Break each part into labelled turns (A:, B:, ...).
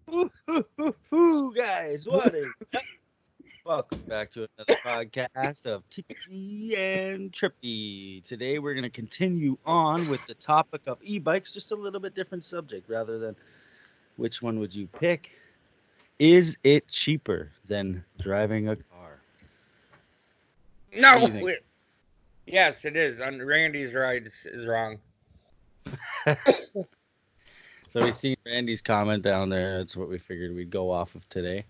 A: Guys, what is up? Welcome back to another podcast of Tiki and Trippy. Today we're going to continue on with the topic of e-bikes, just a little bit different subject rather than which one would you pick? Is it cheaper than driving a car? What do
B: No,
A: you think?
B: yes, it is. Randy's right is wrong.
A: So we seen Randy's comment down there. That's what we figured we'd go off of today.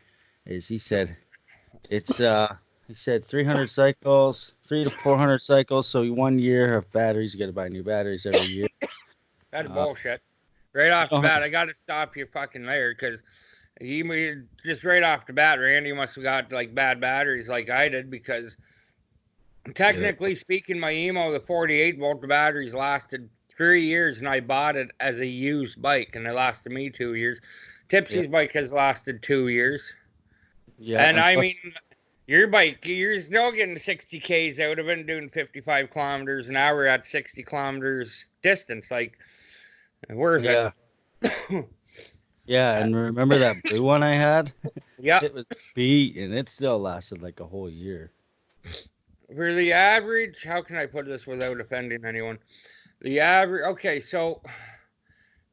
A: Is it's he said 300 cycles, 3 to 400 cycles. So 1 year of batteries, you got to buy new batteries every year.
B: That's
A: Uh,
B: bullshit. Right
A: you
B: off the
A: don't
B: bat, I got to stop you fucking there because just right off the bat, Randy must have got like bad batteries like I did because
A: yeah,
B: technically speaking, my emo, the 48-volt batteries lasted 3 years and I bought it as a used bike and it lasted me 2 years.
A: yeah,
B: Tipsy's bike has lasted 2 years.
A: yeah,
B: And
A: and
B: I mean,
A: plus,
B: your bike, you're still getting 60 Ks out of it and doing 55 kilometers an hour at 60 kilometers distance. Like, worth it.
A: yeah, yeah. And remember that blue one I had?
B: Yeah.
A: It was beat, and it still lasted like a whole year.
B: For the average, how can I put this without offending anyone? The average, okay, so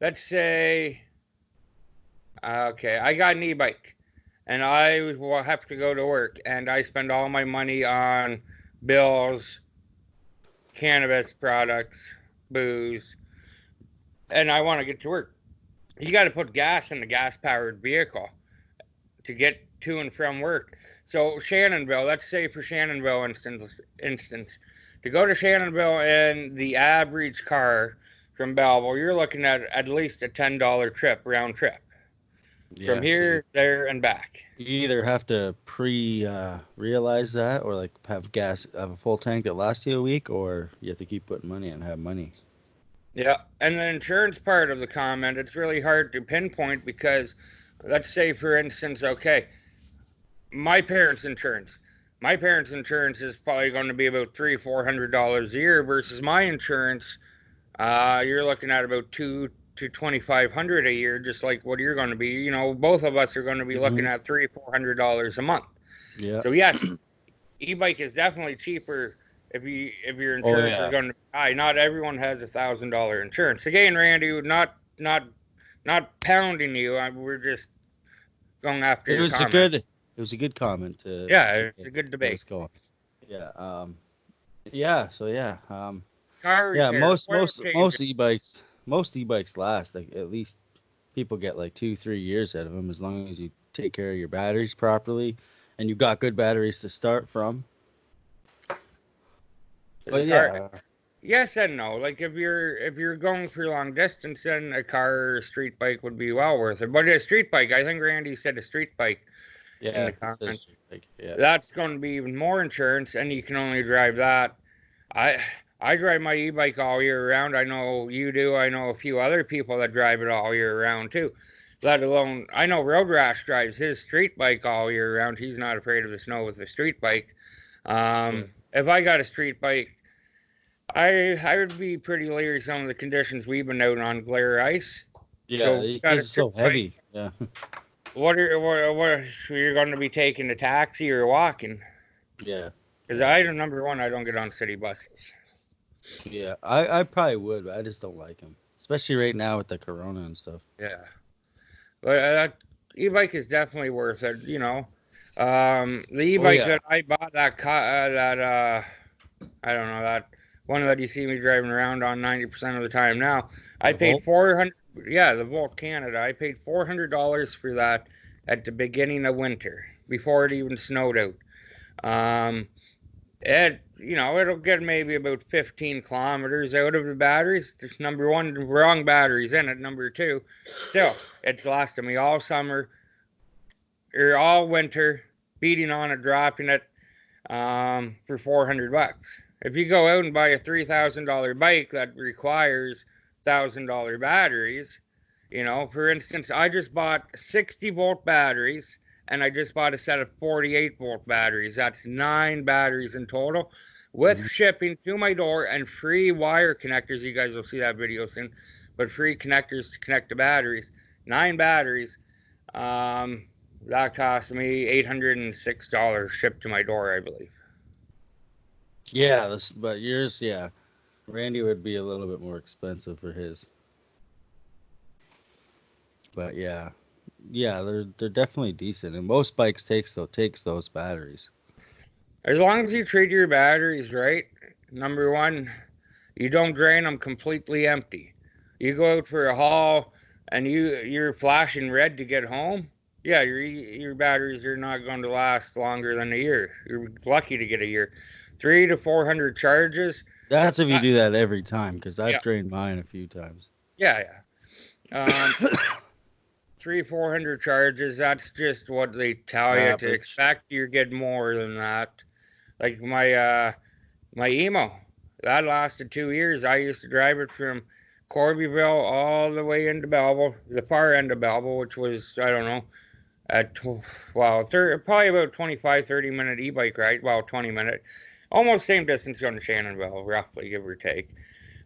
B: let's say, okay, I got an e bike and I will have to go to work and I spend all my money on bills, cannabis products, booze, and I want to get to work. You got to put gas in the gas powered vehicle to get to and from work. So Shannonville, let's say for Shannonville instance, to go to Shannonville in the average car from Belleville, you're looking at least a $10 trip round trip from
A: Yeah, so
B: here, there, and back.
A: you either have to realize that, or like have a full tank that lasts you a week, or you have to keep putting money and have money.
B: Yeah, and the insurance part of the comment, it's really hard to pinpoint because let's say for instance, okay, my parents' insurance. My parents' insurance is probably going to be about $300-400 a year versus my insurance. You're looking at about 2 to 2,500 a year, just like what you're going to be. You know, both of us are going to be looking
A: Hmm.
B: at $300-400 a month.
A: Yeah.
B: So yes, e-bike is definitely cheaper if your
A: Oh
B: insurance is
A: yeah.
B: going to be high. Not everyone has $1,000 insurance. Again, Randy, not pounding you. We're just going after
A: It
B: your
A: was a
B: comment.
A: good it was a good comment
B: Yeah,
A: to
B: it's a good
A: get
B: debate.
A: us going. Yeah. Yeah, so
B: Car
A: yeah,
B: repair, oil changes.
A: most e-bikes last like at least people get like 2 3 years out of them as long as you take care of your batteries properly and you got good batteries to start from.
B: Is a
A: But
B: car?
A: yeah,
B: Yes and no. Like if you're going for long distance, then a car or a street bike would be well worth it. But a street bike, I think Randy said a street bike in
A: yeah,
B: the
A: it says
B: comments.
A: like yeah.
B: That's going to be even more insurance, and you can only drive that. I I drive my e-bike all year round. I know you do. I know a few other people that drive it all year round too. Let alone, I know Road Rash drives his street bike all year round. He's not afraid of the snow with a street bike.
A: Yeah.
B: If I got a street bike, I would be pretty leery some of the conditions we've been out on glare ice.
A: Yeah,
B: So if you got
A: because
B: a
A: it's
B: street
A: so
B: bike.
A: heavy. Yeah.
B: What you're going to be taking a taxi or walking?
A: Yeah.
B: Because
A: Yeah.
B: number one, I don't get on city buses.
A: Yeah. I probably would, but I just don't like them. Especially right now with the corona and stuff.
B: Yeah, but e-bike is definitely worth it. You know, the
A: Oh
B: e-bike
A: yeah.
B: that I bought that I don't know, that one that you see me driving around on 90% of the time now. I
A: The
B: paid
A: Volt?
B: 400. Yeah, the Volt Canada. I paid $400 for that at the beginning of winter before it even snowed out. Um, it'll get maybe about 15 kilometers out of the batteries. There's number one, wrong batteries in it. Number two, still, it's lasted me all summer or all winter, beating on it, dropping it for $400. If you go out and buy a $3,000 bike that requires $1,000 batteries, for instance, I just bought 60-volt batteries and I just bought a set of 48-volt batteries. That's 9 batteries in total with
A: Mhm.
B: shipping to my door and free wire connectors. You guys will see that video soon, but free connectors to connect the batteries. 9 batteries. That cost me $806 shipped to my door, I believe.
A: Yeah, but yours, yeah. Randy would be a little bit more expensive for his. But yeah. Yeah, they're definitely decent. And most bikes takes those batteries.
B: As long as you treat your batteries right, number one, you don't drain them completely empty. You go out for a haul and you're flashing red to get home. Yeah, your batteries are not going to last longer than a year. You're lucky to get a year. 300 to 400 charges.
A: That's if you
B: Uh,
A: do that every time, because I've
B: yeah,
A: drained mine a few times.
B: yeah. Three 400 charges. That's just what they tell you to
A: Average.
B: expect. You get more than that. Like my emo, that lasted 2 years. I used to drive it from Corbyville all the way into Belleville, the far end of Belleville, which was, I don't know, at probably about 25, 30 minute e-bike ride. Well, 20 minute, almost same distance going to Shannonville, roughly, give or take.
A: Yeah.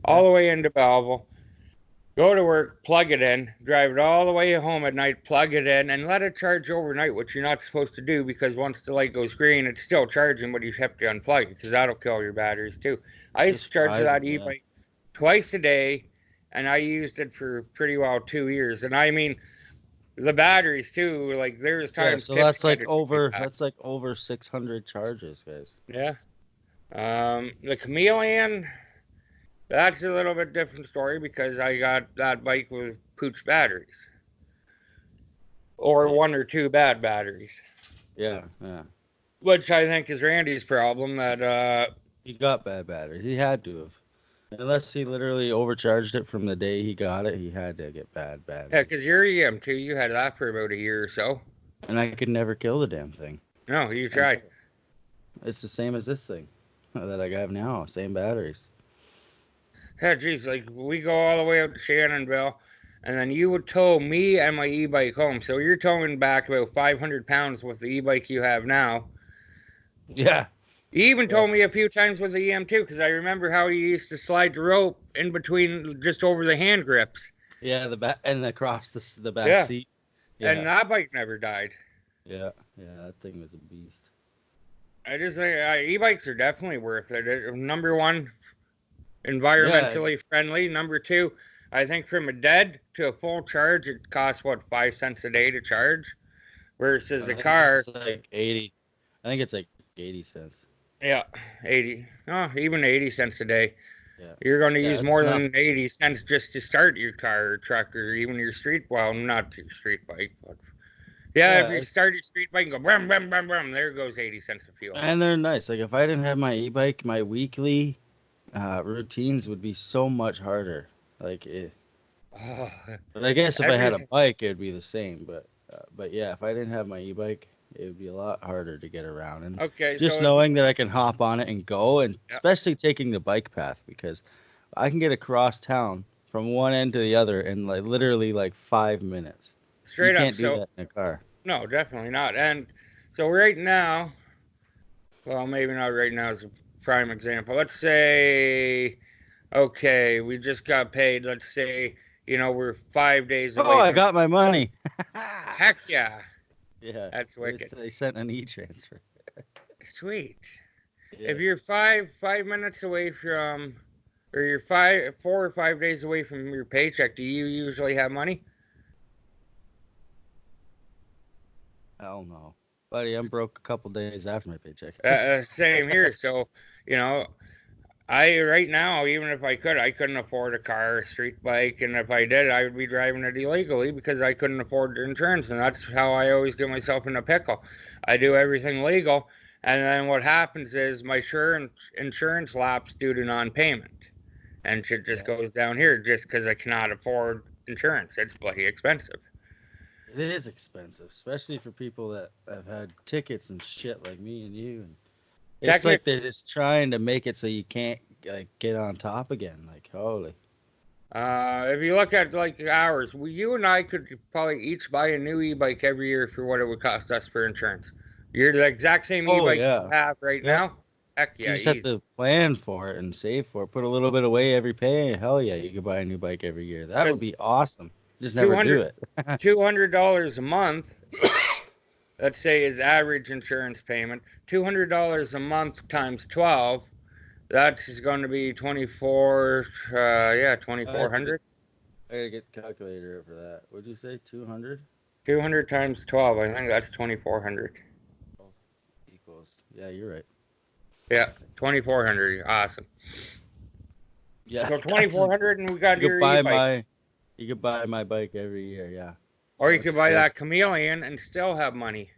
B: All the way into Belleville. Go to work, plug it in, drive it all the way home at night, plug it in, and let it charge overnight, which you're not supposed to do because once the light goes green, it's still charging, but you have to unplug it because that'll kill your batteries too. I used
A: Just
B: to charge
A: fries
B: that
A: them, yeah.
B: e-bike twice a day, and I used it for pretty well 2 years. And I mean, the batteries too, like there's
A: Yeah,
B: times
A: so
B: Tiffany had to take me back.
A: that's like over 600 charges, guys.
B: Yeah. The Chameleon, that's a little bit different story because I got that bike with pooch batteries. Or
A: Yeah.
B: one or two bad batteries,
A: Yeah, yeah.
B: which I think is Randy's problem. That
A: He got bad batteries. He had to have. Unless he literally overcharged it from the day he got it, he had to get bad
B: yeah,
A: batteries.
B: because your EM2, you had that for about a year or so.
A: And I could never kill the damn thing.
B: No, you
A: And
B: tried.
A: it's the same as this thing that I have now. Same batteries.
B: Yeah, geez, like we go all the way out to Shannonville, and then you would tow me and my e-bike home. So you're towing back about 500 pounds with the e-bike you have now.
A: Yeah.
B: You even
A: Yeah.
B: told me a few times with the EM2 because I remember how you used to slide the rope in between just over the hand grips.
A: Yeah, the back and across the back
B: Yeah,
A: seat.
B: and
A: Yeah.
B: that bike never died.
A: Yeah. Yeah, that thing was a beast.
B: I just think e-bikes are definitely worth it. Number one,
A: Yeah.
B: environmentally friendly. Number two, I think from a dead to a full charge, it costs what 5 cents a day to charge, versus a
A: I think
B: car.
A: it's like 80. I think it's like 80 cents.
B: Yeah, 80. Oh, even 80 cents a day.
A: Yeah.
B: You're going to
A: Yeah,
B: use
A: it's
B: more
A: enough.
B: than 80 cents just to start your car or truck or even your street. Well, not your street bike, but yeah, if
A: Yeah,
B: you start your street bike and go brum brum brum brum, there goes 80 cents of fuel.
A: and they're nice. Like if I didn't have my e-bike, my weekly routines would be so much harder. Like it,
B: Oh,
A: but I guess if I had a
B: everything.
A: bike, it would be the same. But yeah, if I didn't have my e-bike, it would be a lot harder to get around. And
B: Okay,
A: just
B: so if
A: knowing that I can hop on it and go, and
B: yeah,
A: especially taking the bike path because I can get across town from one end to the other in like literally like 5 minutes. You
B: straight up.
A: can't do
B: So
A: that in a car.
B: no, definitely not. And so right now, well, maybe not right now is a prime example. Let's say, okay, we just got paid. Let's say, we're 5 days
A: Oh,
B: away
A: I
B: from.
A: got my money.
B: Heck yeah,
A: Yeah,
B: that's wicked.
A: they sent an e-transfer.
B: Sweet.
A: Yeah.
B: If you're five minutes away from, or you're 4 or 5 days away from your paycheck, do you usually have money?
A: Hell no. Buddy, I'm broke a couple days after my paycheck.
B: Same here. So, you know, I right now, even if I could, I couldn't afford a car, a street bike, and if I did, I would be driving it illegally because I couldn't afford the insurance, and that's how I always get myself in a pickle. I do everything legal, and then what happens is my insurance lapse due to non-payment, and shit just
A: Yeah.
B: goes down here just because I cannot afford insurance. It's bloody expensive.
A: It is expensive, especially for people that have had tickets and shit like me and you. And it's like
B: Technically,
A: they're just trying to make it so you can't like get on top again. Like holy.
B: if you look at like ours, you and I could probably each buy a new e-bike every year for what it would cost us for insurance. You're the exact same
A: Oh
B: e-bike you
A: yeah.
B: have right
A: Yep.
B: now. Heck
A: You
B: yeah,
A: just have
B: easy.
A: to plan for it and save for it. Put a little bit away every pay. Hell yeah, you could buy a new bike every year. That would
B: Because
A: be awesome. Just never do it.
B: $200 a month. Let's say his average insurance payment. $200 a month times 12. That's going to be 24. Yeah,
A: I have to
B: 2,400.
A: I gotta get the calculator for that. What'd you say? 200
B: 200 times 12. I think that's 2,400.
A: equals. Yeah, you're right.
B: Yeah, 2,400. Awesome.
A: Yeah,
B: So
A: that's
B: 2,400, and we got
A: you could
B: your
A: buy
B: e-bike.
A: my you could buy my bike every year. Yeah,
B: Or you
A: that's
B: could buy
A: sick.
B: that chameleon and still have money.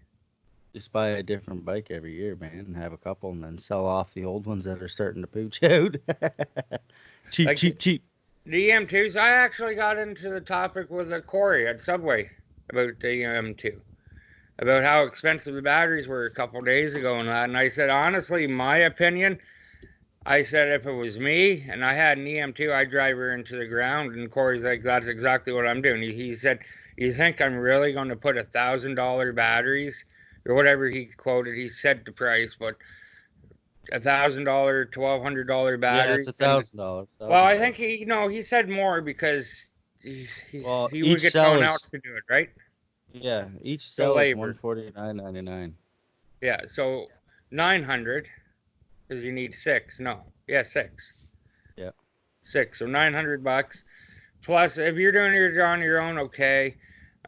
A: Just buy a different bike every year, man, and have a couple, and then sell off the old ones that are starting to pooch out. Cheap,
B: Like
A: cheap, cheap.
B: the EM2s, I actually got into the topic with a Corey at Subway about the EM2, about how expensive the batteries were a couple days ago and that. And I said, honestly, my opinion, I said if it was me and I had an EM2, I'd drive her into the ground. And Corey's like, that's exactly what I'm doing. He said, you think I'm really going to put $1,000 batteries or whatever he quoted? He said the price, but $1,000, $1,200
A: Yeah, it's
B: batteries.
A: a
B: And
A: $1,000.
B: well,
A: Thousand
B: I think
A: dollars.
B: he said more because
A: Well,
B: he would
A: each
B: get
A: cell
B: someone else
A: is
B: to do it, right?
A: each
B: So
A: cell is
B: labor.
A: 149.99.
B: Yeah, so 900 because you need six. No, yeah, six.
A: Yeah.
B: Six. So $900 plus if you're doing it on your own, okay.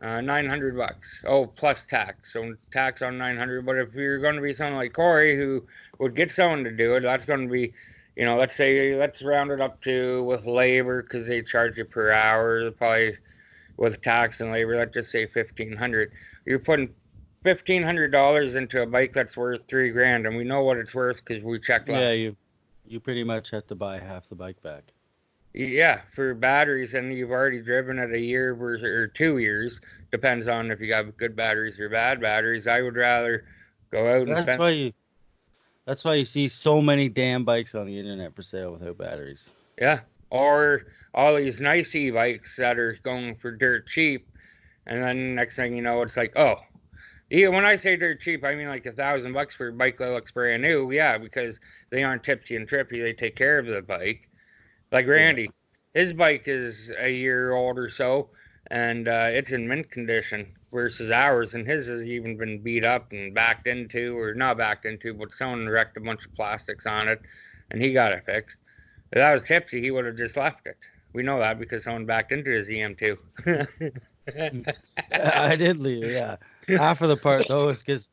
B: $900. Oh, plus tax. So tax on 900. But if you're going to be someone like Corey who would get someone to do it, that's going to be, let's say let's round it up to with labor because they charge you per hour. Probably with tax and labor, let's just say 1,500. You're putting $1,500 into a bike that's worth 3 grand, and we know what it's worth because we checked
A: Yeah,
B: last.
A: you pretty much have to buy half the bike back.
B: Yeah, for batteries, and you've already driven it a year or 2 years. Depends on if you got good batteries or bad batteries. I would rather go out and
A: That's
B: spend.
A: why you that's why you see so many damn bikes on the internet for sale without batteries.
B: Yeah, or all these nice e-bikes that are going for dirt cheap, and then next thing you know, it's like, oh, yeah, when I say dirt cheap, I mean like $1,000 for a bike that looks brand new. Yeah, because they aren't tipsy and trippy. They take care of the bike. Like
A: Yeah.
B: Randy, his bike is a year old or so, and it's in mint condition versus ours, and his has even been beat up and backed into, or not backed into, but someone wrecked a bunch of plastics on it, and he got it fixed. If that was tipsy, he would have just left it. We know that because someone backed into his EM2.
A: I did leave, yeah. Half of the part though is because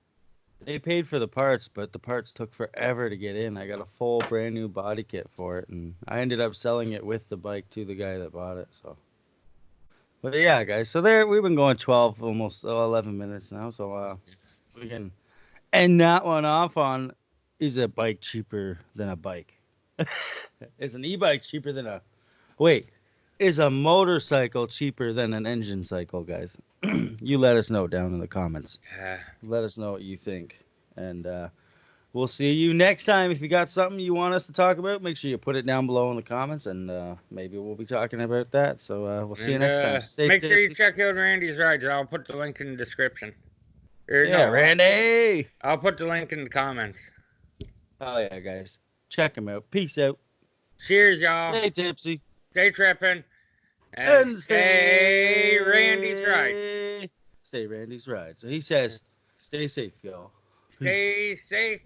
A: they paid for the parts, but the parts took forever to get in. I got a full brand new body kit for it, and I ended up selling it with the bike to the guy that bought it. So, but yeah, guys. So there, we've been going 12, almost 11 minutes now. So we can end that one off on: is a bike cheaper than a bike? Is an e-bike cheaper than a wait? Is a motorcycle cheaper than an engine cycle, guys? You let us know down in the comments.
B: Yeah.
A: Let us know what you think. And we'll see you next time. If you got something you want us to talk about, make sure you put it down below in the comments, and maybe we'll be talking about that. So we'll see you
B: And
A: next time. Stay
B: make sure you
A: tipsy.
B: check out Randy's rides. I'll put the link in the description. Or
A: Yeah,
B: no,
A: Randy.
B: I'll put the link in the comments.
A: Oh, yeah, guys. Check them out. Peace out.
B: Cheers, y'all.
A: Stay tipsy.
B: Stay tripping. And
A: And
B: stay Randy's right.
A: Stay Randy's ride. So he says, stay safe, y'all. Peace.
B: Stay safe.